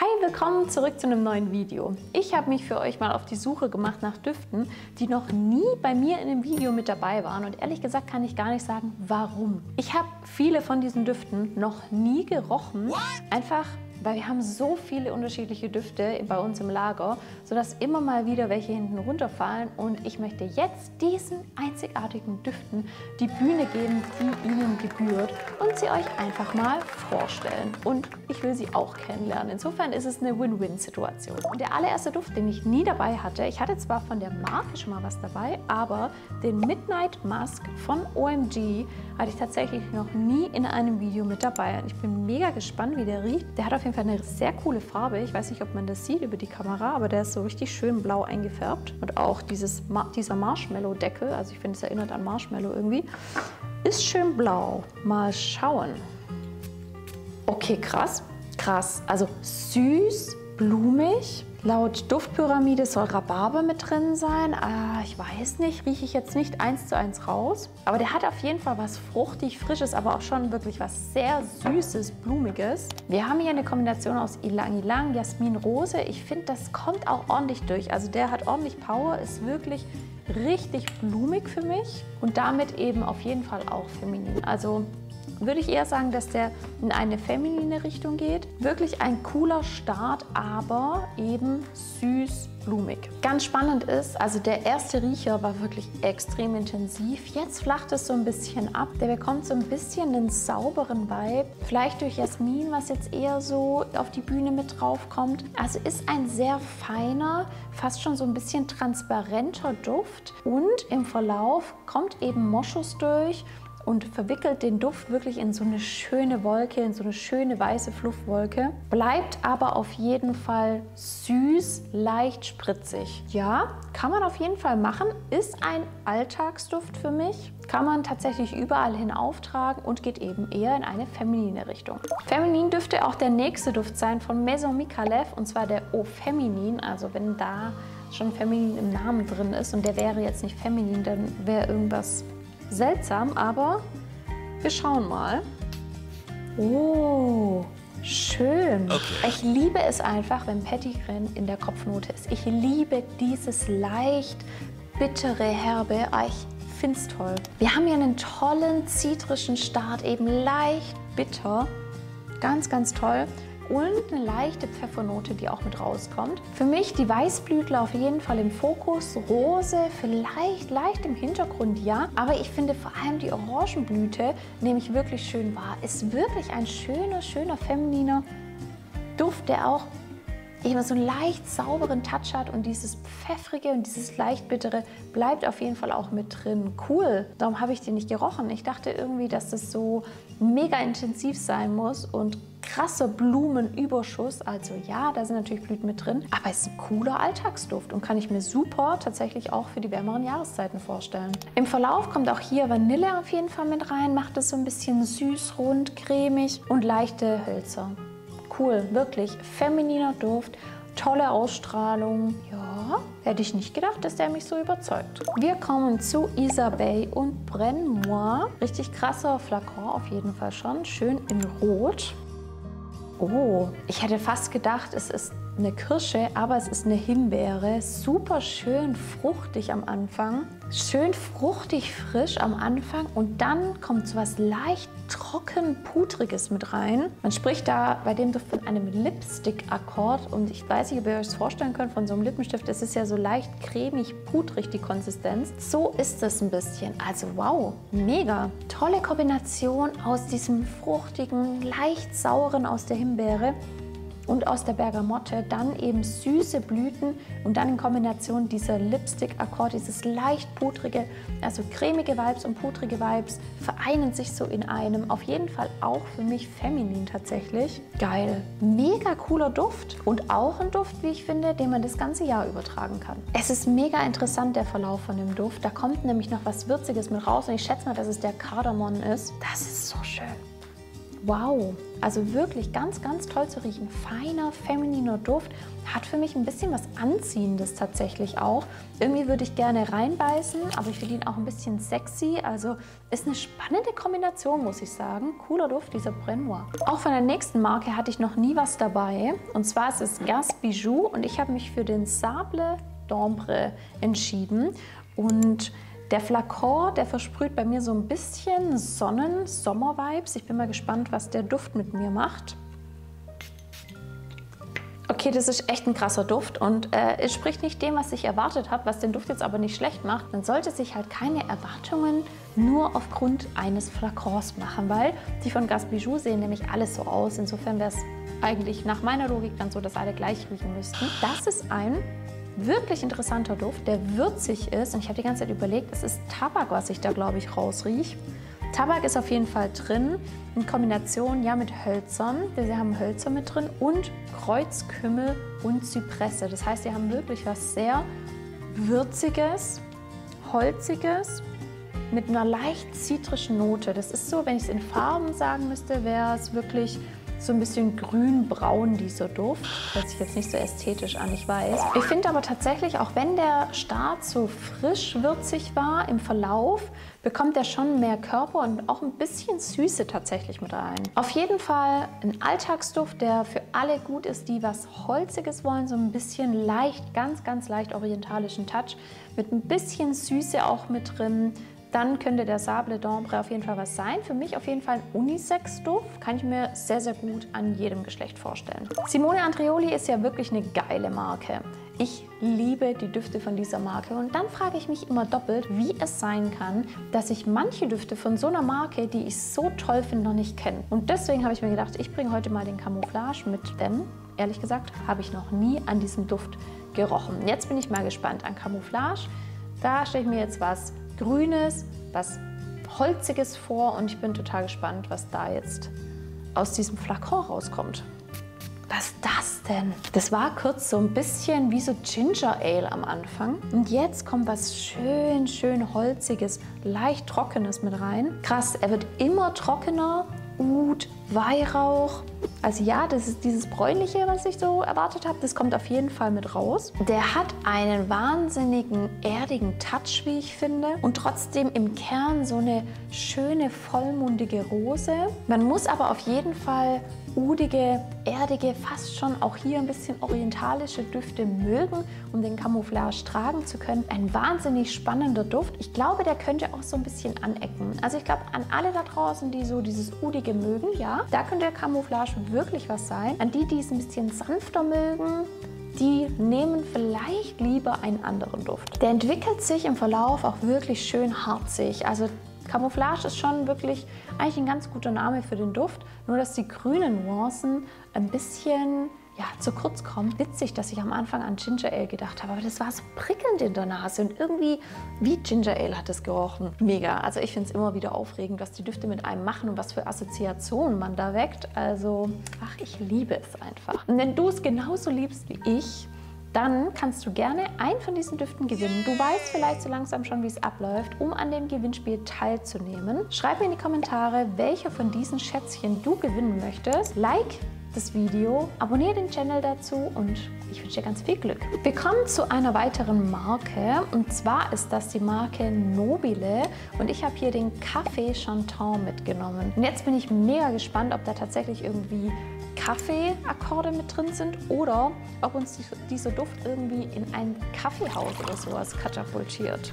Hi, willkommen zurück zu einem neuen Video. Ich habe mich für euch mal auf die Suche gemacht nach Düften, die noch nie bei mir in einem Video mit dabei waren. Und ehrlich gesagt kann ich gar nicht sagen, warum. Ich habe viele von diesen Düften noch nie gerochen. Einfach, weil wir haben so viele unterschiedliche Düfte bei uns im Lager, sodass immer mal wieder welche hinten runterfallen. Und ich möchte jetzt diesen einzigartigen Düften die Bühne geben, die ihnen gebührt und sie euch einfach mal vorstellen. Und ich will sie auch kennenlernen. Insofern ist es eine Win-Win-Situation. Und der allererste Duft, den ich nie dabei hatte, ich hatte zwar von der Marke schon mal was dabei, aber den Midnight Musk von OMG hatte ich tatsächlich noch nie in einem Video mit dabei. Und ich bin mega gespannt, wie der riecht. Der hat auf jeden Fall eine sehr coole Farbe. Ich weiß nicht, ob man das sieht über die Kamera, aber der ist so richtig schön blau eingefärbt. Und auch dieser Marshmallow-Deckel, also ich finde, es erinnert an Marshmallow irgendwie, ist schön blau. Mal schauen. Okay, krass. Krass. Also süß, blumig. Laut Duftpyramide soll Rhabarber mit drin sein. Ich weiß nicht, rieche ich jetzt nicht 1:1 raus. Aber der hat auf jeden Fall was fruchtig, frisches, aber auch schon wirklich was sehr süßes, blumiges. Wir haben hier eine Kombination aus Ylang Ylang, Jasmin, Rose. Ich finde, das kommt auch ordentlich durch. Also der hat ordentlich Power, ist wirklich richtig blumig für mich und damit eben auf jeden Fall auch feminin. Also würde ich eher sagen, dass der in eine feminine Richtung geht. Wirklich ein cooler Start, aber eben süß, blumig. Ganz spannend ist, also der erste Riecher war wirklich extrem intensiv. Jetzt flacht es so ein bisschen ab. Der bekommt so ein bisschen einen sauberen Vibe. Vielleicht durch Jasmin, was jetzt eher so auf die Bühne mit drauf kommt. Also ist ein sehr feiner, fast schon so ein bisschen transparenter Duft. Und im Verlauf kommt eben Moschus durch und verwickelt den Duft wirklich in so eine schöne Wolke, in so eine schöne weiße Fluffwolke. Bleibt aber auf jeden Fall süß, leicht spritzig. Ja, kann man auf jeden Fall machen. Ist ein Alltagsduft für mich. Kann man tatsächlich überall hin auftragen und geht eben eher in eine feminine Richtung. Feminin dürfte auch der nächste Duft sein von Maison Micallef, und zwar der Eau Féminine. Also wenn da schon feminin im Namen drin ist und der wäre jetzt nicht feminin, dann wäre irgendwas seltsam, aber wir schauen mal. Oh, schön. Okay. Ich liebe es einfach, wenn Petitgrain in der Kopfnote ist. Ich liebe dieses leicht bittere, herbe. Ich finde es toll. Wir haben hier einen tollen zitrischen Start, eben leicht bitter. Ganz, ganz toll. Und eine leichte Pfeffernote, die auch mit rauskommt. Für mich die Weißblütler auf jeden Fall im Fokus, Rose vielleicht leicht im Hintergrund, ja. Aber ich finde vor allem die Orangenblüte nehme ich wirklich schön wahr. Ist wirklich ein schöner, schöner femininer Duft, der auch eben so einen leicht sauberen Touch hat, und dieses Pfeffrige und dieses leicht Bittere bleibt auf jeden Fall auch mit drin. Cool, darum habe ich den nicht gerochen. Ich dachte irgendwie, dass das so mega intensiv sein muss und krasser Blumenüberschuss. Also ja, da sind natürlich Blüten mit drin, aber es ist ein cooler Alltagsduft und kann ich mir super tatsächlich auch für die wärmeren Jahreszeiten vorstellen. Im Verlauf kommt auch hier Vanille auf jeden Fall mit rein, macht es so ein bisschen süß, rund, cremig und leichte Hölzer. Cool, wirklich femininer Duft, tolle Ausstrahlung. Ja, hätte ich nicht gedacht, dass der mich so überzeugt. Wir kommen zu Isabey und Brenne-Moi. Richtig krasser Flakon auf jeden Fall schon, schön in Rot. Oh, ich hätte fast gedacht, es ist eine Kirsche, aber es ist eine Himbeere. Super schön fruchtig am Anfang. Schön fruchtig frisch am Anfang und dann kommt so was leicht trocken Pudriges mit rein. Man spricht da bei dem Duft von einem Lipstick-Akkord und ich weiß nicht, ob ihr euch das vorstellen könnt von so einem Lippenstift. Es ist ja so leicht cremig, pudrig die Konsistenz. So ist es ein bisschen. Also wow, mega. Tolle Kombination aus diesem fruchtigen, leicht sauren aus der Himbeere und aus der Bergamotte, dann eben süße Blüten und dann in Kombination dieser Lipstick-Akkord, dieses leicht pudrige, also cremige Vibes und pudrige Vibes vereinen sich so in einem. Auf jeden Fall auch für mich feminin tatsächlich. Geil. Mega cooler Duft und auch ein Duft, wie ich finde, den man das ganze Jahr übertragen kann. Es ist mega interessant, der Verlauf von dem Duft. Da kommt nämlich noch was Würziges mit raus und ich schätze mal, dass es der Kardamom ist. Das ist so schön. wow, also wirklich ganz, ganz toll zu riechen. Feiner, femininer Duft, hat für mich ein bisschen was Anziehendes tatsächlich auch. Irgendwie würde ich gerne reinbeißen, aber ich finde ihn auch ein bisschen sexy. Also ist eine spannende Kombination, muss ich sagen. Cooler Duft, dieser Brenoir. Auch von der nächsten Marke hatte ich noch nie was dabei. Und zwar ist es Gas Bijou und ich habe mich für den Sable d'Ambre entschieden. Und der Flakon, der versprüht bei mir so ein bisschen Sommer-Vibes. Ich bin mal gespannt, was der Duft mit mir macht. Okay, das ist echt ein krasser Duft und es spricht nicht dem, was ich erwartet habe, was den Duft jetzt aber nicht schlecht macht. Man sollte sich halt keine Erwartungen nur aufgrund eines Flakons machen, weil die von Gas Bijou sehen nämlich alles so aus. Insofern wäre es eigentlich nach meiner Logik dann so, dass alle gleich riechen müssten. Das ist ein wirklich interessanter Duft, der würzig ist. Und ich habe die ganze Zeit überlegt, es ist Tabak, was ich da, glaube ich, rausrieche. Tabak ist auf jeden Fall drin, in Kombination ja mit Hölzern. Sie haben Hölzer mit drin und Kreuzkümmel und Zypresse. Das heißt, sie haben wirklich was sehr Würziges, Holziges mit einer leicht zitrischen Note. Das ist so, wenn ich es in Farben sagen müsste, wäre es wirklich so ein bisschen grün-braun, dieser Duft. Hört sich jetzt nicht so ästhetisch an, ich weiß. Ich finde aber tatsächlich, auch wenn der Start so frisch würzig war, im Verlauf bekommt er schon mehr Körper und auch ein bisschen Süße tatsächlich mit rein. Auf jeden Fall ein Alltagsduft, der für alle gut ist, die was Holziges wollen, so ein bisschen leicht, ganz, ganz leicht orientalischen Touch, mit ein bisschen Süße auch mit drin. Dann könnte der Sable d'Ambre auf jeden Fall was sein. Für mich auf jeden Fall ein Unisex-Duft. Kann ich mir sehr, sehr gut an jedem Geschlecht vorstellen. Simone Andreoli ist ja wirklich eine geile Marke. Ich liebe die Düfte von dieser Marke und dann frage ich mich immer doppelt, wie es sein kann, dass ich manche Düfte von so einer Marke, die ich so toll finde, noch nicht kenne. Und deswegen habe ich mir gedacht, ich bringe heute mal den Camouflage mit, denn ehrlich gesagt habe ich noch nie an diesem Duft gerochen. Jetzt bin ich mal gespannt an Camouflage. Da stelle ich mir jetzt was Grünes, was Holziges vor und ich bin total gespannt, was da jetzt aus diesem Flakon rauskommt. Was ist das denn? Das war kurz so ein bisschen wie so Ginger Ale am Anfang und jetzt kommt was schön Holziges, leicht Trockenes mit rein. Krass, er wird immer trockener. Oud, Weihrauch. Also ja, das ist dieses Bräunliche, was ich so erwartet habe. Das kommt auf jeden Fall mit raus. Der hat einen wahnsinnigen, erdigen Touch, wie ich finde. Und trotzdem im Kern so eine schöne, vollmundige Rose. Man muss aber auf jeden Fall udige, erdige, fast schon auch hier ein bisschen orientalische Düfte mögen, um den Camouflage tragen zu können. Ein wahnsinnig spannender Duft. Ich glaube, der könnte auch so ein bisschen anecken. Also ich glaube, an alle da draußen, die so dieses Udige mögen, ja, da könnte der Camouflage wirklich was sein. An die, die es ein bisschen sanfter mögen, die nehmen vielleicht lieber einen anderen Duft. Der entwickelt sich im Verlauf auch wirklich schön harzig. Also Camouflage ist schon wirklich eigentlich ein ganz guter Name für den Duft, nur dass die grünen Nuancen ein bisschen zu kurz kommen. Witzig, dass ich am Anfang an Ginger Ale gedacht habe, aber das war so prickelnd in der Nase und irgendwie wie Ginger Ale hat es gerochen. Mega, also ich finde es immer wieder aufregend, was die Düfte mit einem machen und was für Assoziationen man da weckt. Also, ach, ich liebe es einfach. Und wenn du es genauso liebst wie ich, dann kannst du gerne einen von diesen Düften gewinnen. Du weißt vielleicht so langsam schon, wie es abläuft, um an dem Gewinnspiel teilzunehmen. Schreib mir in die Kommentare, welche von diesen Schätzchen du gewinnen möchtest. Like das Video, abonniere den Channel dazu und ich wünsche dir ganz viel Glück. Wir kommen zu einer weiteren Marke und zwar ist das die Marke Nobile und ich habe hier den Café Chantant mitgenommen. Und jetzt bin ich mega gespannt, ob da tatsächlich irgendwie Kaffeeakkorde mit drin sind oder ob uns dieser Duft irgendwie in ein Kaffeehaus oder sowas katapultiert.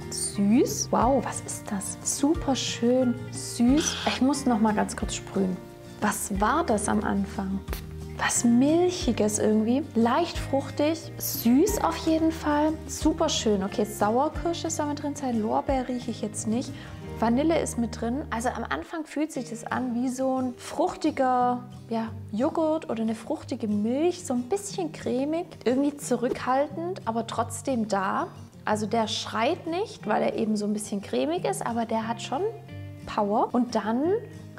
Süß. Wow, was ist das? Super schön süß. Ich muss noch mal ganz kurz sprühen. Was war das am Anfang? Was Milchiges irgendwie. Leicht fruchtig, süß auf jeden Fall. Super schön. Okay, Sauerkirsche soll mit drin sein. Lorbeer rieche ich jetzt nicht. Vanille ist mit drin. Also am Anfang fühlt sich das an wie so ein fruchtiger Joghurt oder eine fruchtige Milch. So ein bisschen cremig, irgendwie zurückhaltend, aber trotzdem da. Also der schreit nicht, weil er eben so ein bisschen cremig ist, aber der hat schon Power. Und dann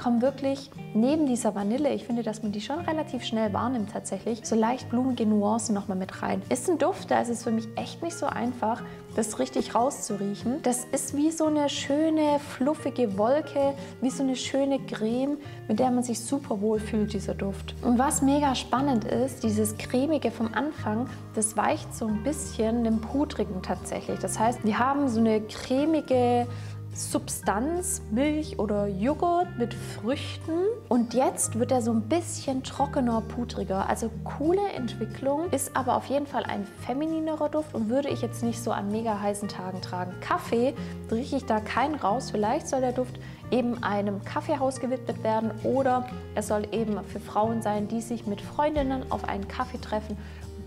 kommen wirklich neben dieser Vanille, ich finde, dass man die schon relativ schnell wahrnimmt tatsächlich, so leicht blumige Nuancen nochmal mit rein. Ist ein Duft, da ist es für mich echt nicht so einfach, das richtig rauszuriechen. Das ist wie so eine schöne, fluffige Wolke, wie so eine schöne Creme, mit der man sich super wohl fühlt, dieser Duft. Und was mega spannend ist, dieses cremige vom Anfang, das weicht so ein bisschen dem pudrigen tatsächlich. Das heißt, wir haben so eine cremige Substanz, Milch oder Joghurt mit Früchten und jetzt wird er so ein bisschen trockener, pudriger. Also coole Entwicklung, ist aber auf jeden Fall ein femininerer Duft und würde ich jetzt nicht so an mega heißen Tagen tragen. Kaffee rieche ich da keinen raus. Vielleicht soll der Duft eben einem Kaffeehaus gewidmet werden oder es soll eben für Frauen sein, die sich mit Freundinnen auf einen Kaffee treffen,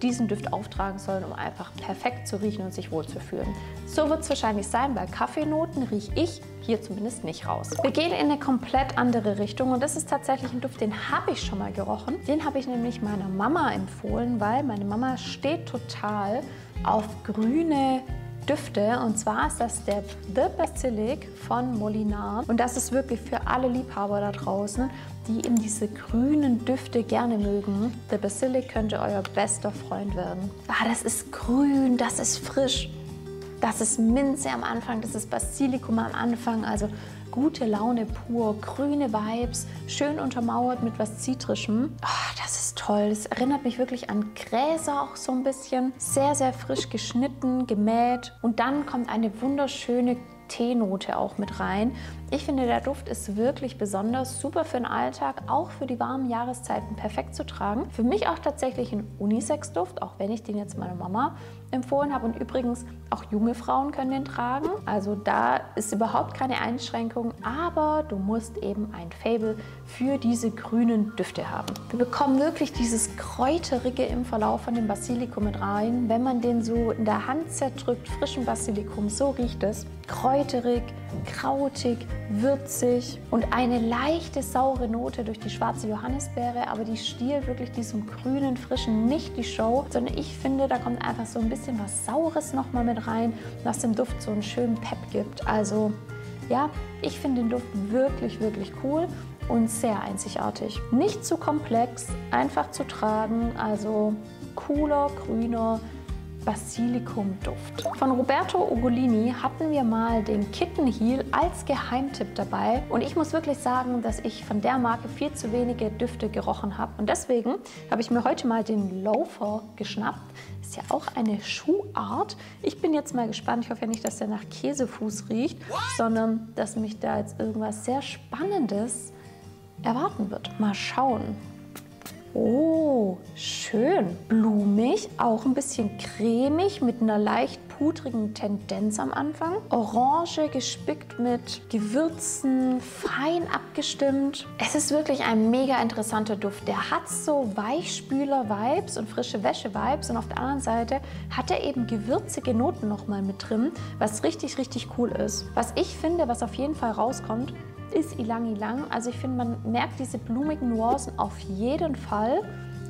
diesen Duft auftragen sollen, um einfach perfekt zu riechen und sich wohlzufühlen. So wird es wahrscheinlich sein, weil Kaffeenoten rieche ich hier zumindest nicht raus. Wir gehen in eine komplett andere Richtung und das ist tatsächlich ein Duft, den habe ich schon mal gerochen. Den habe ich nämlich meiner Mama empfohlen, weil meine Mama steht total auf grüne Düfte und zwar ist das der The Basilic von Molinar und das ist wirklich für alle Liebhaber da draußen, die eben diese grünen Düfte gerne mögen. Der Basilic könnte euer bester Freund werden. Ah, das ist grün, das ist frisch, das ist Minze am Anfang, das ist Basilikum am Anfang, also gute Laune pur, grüne Vibes, schön untermauert mit was Zitrischem. Oh, das ist toll, das erinnert mich wirklich an Gräser auch so ein bisschen. Sehr, sehr frisch geschnitten, gemäht und dann kommt eine wunderschöne Teenote auch mit rein. Ich finde, der Duft ist wirklich besonders, super für den Alltag, auch für die warmen Jahreszeiten perfekt zu tragen. Für mich auch tatsächlich ein Unisex-Duft, auch wenn ich den jetzt meiner Mama empfohlen habe. Und übrigens, auch junge Frauen können den tragen. Also da ist überhaupt keine Einschränkung, aber du musst eben ein Faible für diese grünen Düfte haben. Wir bekommen wirklich dieses Kräuterige im Verlauf von dem Basilikum mit rein. Wenn man den so in der Hand zerdrückt, frischen Basilikum, so riecht es. Kräuterig, krautig, würzig und eine leichte saure Note durch die schwarze Johannisbeere, aber die stiehlt wirklich diesem grünen, frischen nicht die Show, sondern ich finde, da kommt einfach so ein bisschen was Saures nochmal mit rein, was dem Duft so einen schönen Pep gibt. Also ja, ich finde den Duft wirklich, wirklich cool und sehr einzigartig. Nicht zu komplex, einfach zu tragen, also cooler, grüner Basilikumduft. Von Roberto Ugolini hatten wir mal den Kitten Heel als Geheimtipp dabei und ich muss wirklich sagen, dass ich von der Marke viel zu wenige Düfte gerochen habe und deswegen habe ich mir heute mal den Loafer geschnappt. Ist ja auch eine Schuhart. Ich bin jetzt mal gespannt, ich hoffe ja nicht, dass der nach Käsefuß riecht, sondern dass mich da jetzt irgendwas sehr Spannendes erwarten wird. Mal schauen. Oh, schön. Blumig, auch ein bisschen cremig mit einer leicht pudrigen Tendenz am Anfang. Orange gespickt mit Gewürzen, fein abgestimmt. Es ist wirklich ein mega interessanter Duft. Der hat so Weichspüler-Vibes und frische Wäsche-Vibes und auf der anderen Seite hat er eben gewürzige Noten nochmal mit drin, was richtig, richtig cool ist. Was ich finde, was auf jeden Fall rauskommt, ist Ylang Ylang. Also ich finde, man merkt diese blumigen Nuancen auf jeden Fall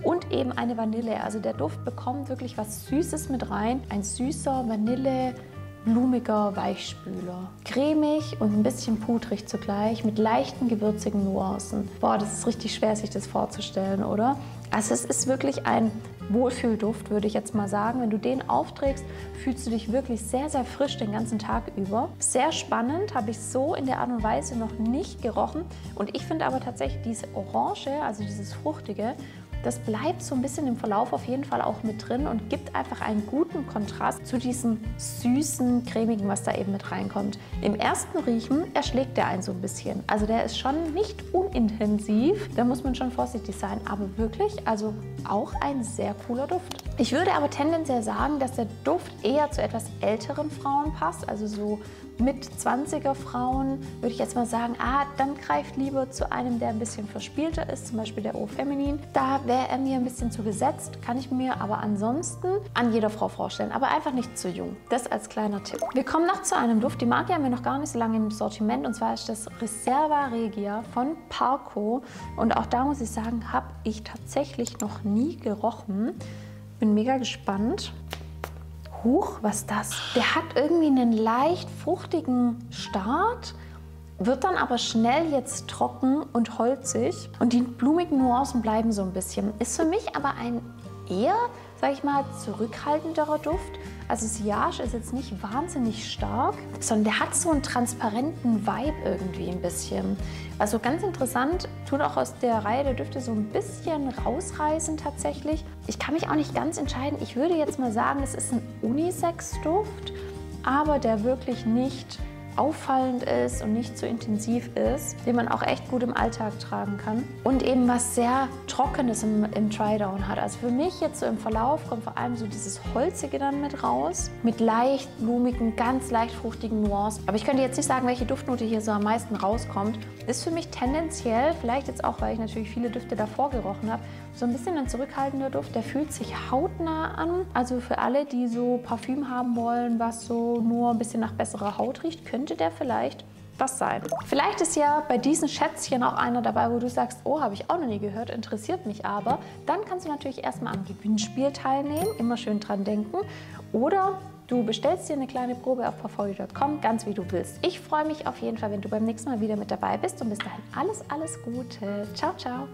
und eben eine Vanille. Also der Duft bekommt wirklich was Süßes mit rein. Ein süßer Vanille, blumiger Weichspüler. Cremig und ein bisschen pudrig zugleich mit leichten gewürzigen Nuancen. Boah, das ist richtig schwer, sich das vorzustellen, oder? Also es ist wirklich ein Wohlfühlduft, würde ich jetzt mal sagen. Wenn du den aufträgst, fühlst du dich wirklich sehr, sehr frisch den ganzen Tag über. Sehr spannend, habe ich so in der Art und Weise noch nicht gerochen. Und ich finde aber tatsächlich diese Orange, also dieses Fruchtige, das bleibt so ein bisschen im Verlauf auf jeden Fall auch mit drin und gibt einfach einen guten Kontrast zu diesem süßen, cremigen, was da eben mit reinkommt. Im ersten Riechen erschlägt der einen so ein bisschen. Also der ist schon nicht unintensiv, da muss man schon vorsichtig sein, aber wirklich, also auch ein sehr cooler Duft. Ich würde aber tendenziell sagen, dass der Duft eher zu etwas älteren Frauen passt, also so mit 20er Frauen würde ich jetzt mal sagen, dann greift lieber zu einem, der ein bisschen verspielter ist, zum Beispiel der Eau Feminine. Da wäre er mir ein bisschen zu gesetzt, kann ich mir aber ansonsten an jeder Frau vorstellen, aber einfach nicht zu jung. Das als kleiner Tipp. Wir kommen noch zu einem Duft, die Marke haben wir noch gar nicht so lange im Sortiment und zwar ist das Reserva Regia von Parco und auch da muss ich sagen, habe ich tatsächlich noch nie gerochen. Bin mega gespannt. Huch, was ist das? Der hat irgendwie einen leicht fruchtigen Start, wird dann aber schnell jetzt trocken und holzig und die blumigen Nuancen bleiben so ein bisschen. Ist für mich aber ein eher, sage ich mal, zurückhaltenderer Duft. Also Sillage ist jetzt nicht wahnsinnig stark, sondern der hat so einen transparenten Vibe irgendwie ein bisschen. Also ganz interessant, tut auch aus der Reihe der Düfte so ein bisschen rausreißen tatsächlich. Ich kann mich auch nicht ganz entscheiden. Ich würde jetzt mal sagen, es ist ein Unisex-Duft, aber der wirklich nicht auffallend ist und nicht zu intensiv ist, den man auch echt gut im Alltag tragen kann und eben was sehr Trockenes im Dry-Down hat. Also für mich jetzt so im Verlauf kommt vor allem so dieses Holzige dann mit raus, mit leicht blumigen, ganz leicht fruchtigen Nuancen. Aber ich könnte jetzt nicht sagen, welche Duftnote hier so am meisten rauskommt. Ist für mich tendenziell, vielleicht jetzt auch, weil ich natürlich viele Düfte davor gerochen habe, so ein bisschen ein zurückhaltender Duft. Der fühlt sich hautnah an. Also für alle, die so Parfüm haben wollen, was so nur ein bisschen nach besserer Haut riecht, könnte der vielleicht was sein. Vielleicht ist ja bei diesen Schätzchen auch einer dabei, wo du sagst, oh, habe ich auch noch nie gehört, interessiert mich aber. Dann kannst du natürlich erstmal am Gewinnspiel teilnehmen, immer schön dran denken. Oder du bestellst dir eine kleine Probe auf parfum.com, ganz wie du willst. Ich freue mich auf jeden Fall, wenn du beim nächsten Mal wieder mit dabei bist und bis dahin alles Gute. Ciao, ciao.